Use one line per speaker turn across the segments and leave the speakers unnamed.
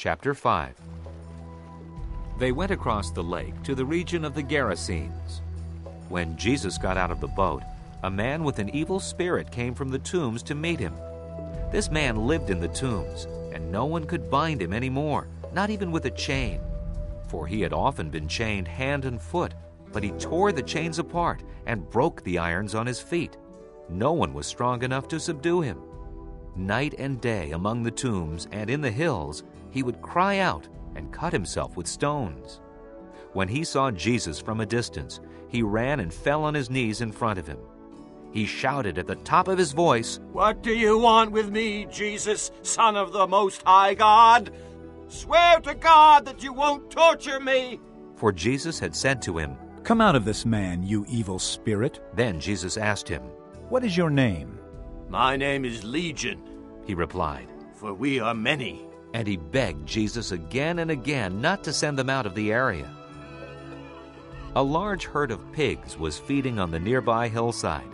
Chapter 5. They went across the lake to the region of the Gerasenes. When Jesus got out of the boat, a man with an evil spirit came from the tombs to meet him. This man lived in the tombs, and no one could bind him anymore, not even with a chain. For he had often been chained hand and foot, but he tore the chains apart and broke the irons on his feet. No one was strong enough to subdue him. Night and day among the tombs and in the hills, he would cry out and cut himself with stones. When he saw Jesus from a distance, he ran and fell on his knees in front of him. He shouted at the top of his voice,
"What do you want with me, Jesus, Son of the Most High God? Swear to God that you won't torture me!"
For Jesus had said to him,
"Come out of this man, you evil spirit."
Then Jesus asked him,
"What is your name?"
"My name is Legion,"
he replied.
"for we are many."
And he begged Jesus again and again not to send them out of the area. A large herd of pigs was feeding on the nearby hillside.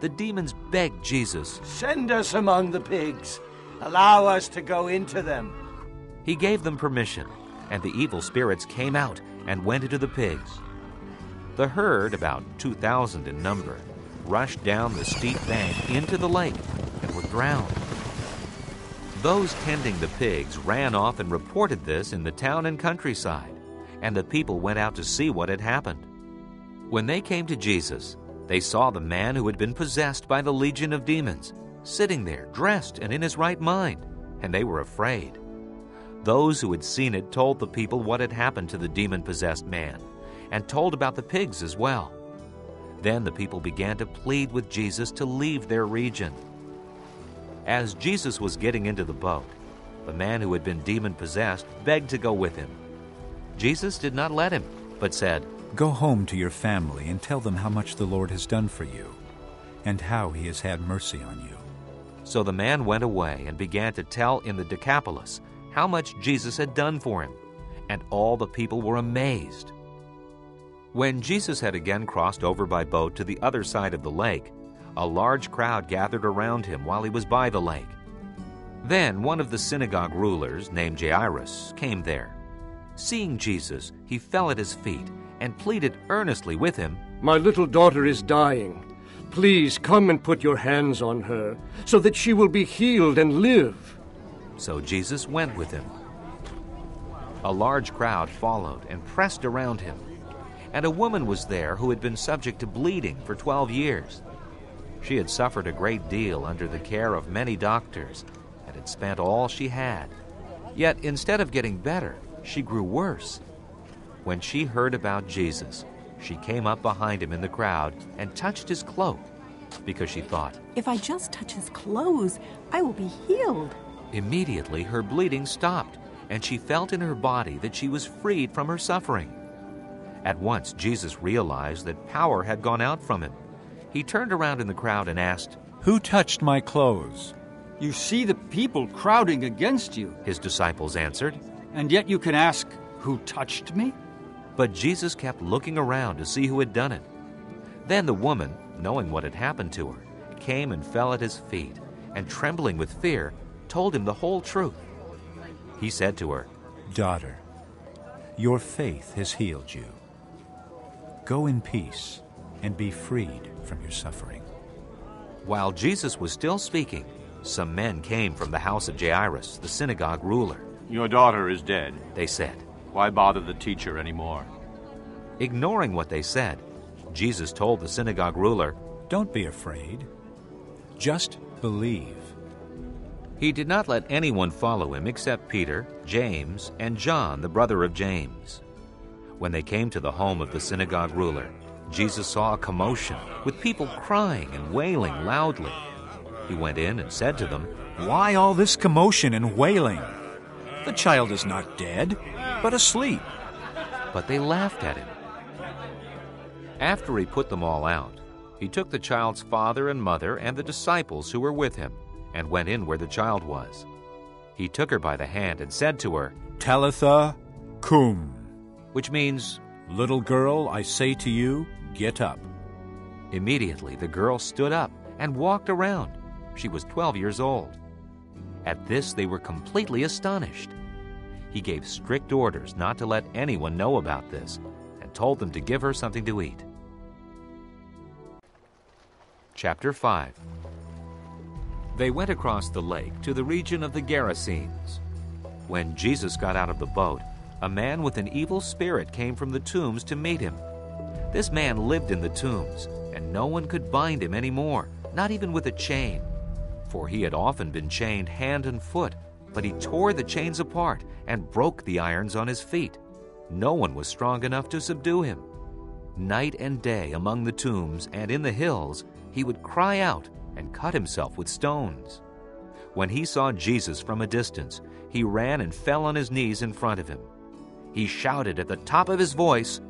The demons begged Jesus,
"Send us among the pigs. Allow us to go into them."
He gave them permission, and the evil spirits came out and went into the pigs. The herd, about 2,000 in number, rushed down the steep bank into the lake and were drowned. Those tending the pigs ran off and reported this in the town and countryside, and the people went out to see what had happened. When they came to Jesus, they saw the man who had been possessed by the legion of demons, sitting there dressed and in his right mind, and they were afraid. Those who had seen it told the people what had happened to the demon-possessed man, and told about the pigs as well. Then the people began to plead with Jesus to leave their region. As Jesus was getting into the boat, the man who had been demon-possessed begged to go with him. Jesus did not let him, but said,
"Go home to your family and tell them how much the Lord has done for you, and how he has had mercy on you."
So the man went away and began to tell in the Decapolis how much Jesus had done for him, and all the people were amazed. When Jesus had again crossed over by boat to the other side of the lake, a large crowd gathered around him while he was by the lake. Then one of the synagogue rulers, named Jairus, came there. Seeing Jesus, he fell at his feet and pleaded earnestly with him,
"My little daughter is dying. Please come and put your hands on her, so that she will be healed and live."
So Jesus went with him. A large crowd followed and pressed around him, and a woman was there who had been subject to bleeding for 12 years. She had suffered a great deal under the care of many doctors and had spent all she had. Yet instead of getting better, she grew worse. When she heard about Jesus, she came up behind him in the crowd and touched his cloak, because she thought,
"If I just touch his clothes, I will be healed."
Immediately her bleeding stopped, and she felt in her body that she was freed from her suffering. At once Jesus realized that power had gone out from him. He turned around in the crowd and asked,
"Who touched my clothes?"
"You see the people crowding against you,"
his disciples answered.
"and yet you can ask, 'Who touched me?'"
But Jesus kept looking around to see who had done it. Then the woman, knowing what had happened to her, came and fell at his feet, and trembling with fear, told him the whole truth. He said to her,
"Daughter, your faith has healed you. Go in peace and be freed from your suffering."
While Jesus was still speaking, some men came from the house of Jairus, the synagogue ruler.
"Your daughter is dead,"
they said.
"Why bother the teacher anymore?"
Ignoring what they said, Jesus told the synagogue ruler,
"Don't be afraid. Just believe."
He did not let anyone follow him except Peter, James, and John, the brother of James. When they came to the home of the synagogue ruler, Jesus saw a commotion, with people crying and wailing loudly. He went in and said to them,
"Why all this commotion and wailing? The child is not dead, but asleep."
But they laughed at him. After he put them all out, he took the child's father and mother and the disciples who were with him and went in where the child was. He took her by the hand and said to her,
"Talitha cum,"
which means,
"Little girl, I say to you, get up."
Immediately the girl stood up and walked around. She was 12 years old. At this they were completely astonished. He gave strict orders not to let anyone know about this and told them to give her something to eat. Chapter 5. They went across the lake to the region of the Gerasenes. When Jesus got out of the boat, a man with an evil spirit came from the tombs to meet him. This man lived in the tombs, and no one could bind him anymore, not even with a chain. For he had often been chained hand and foot, but he tore the chains apart and broke the irons on his feet. No one was strong enough to subdue him. Night and day among the tombs and in the hills, he would cry out and cut himself with stones. When he saw Jesus from a distance, he ran and fell on his knees in front of him. He shouted at the top of his voice,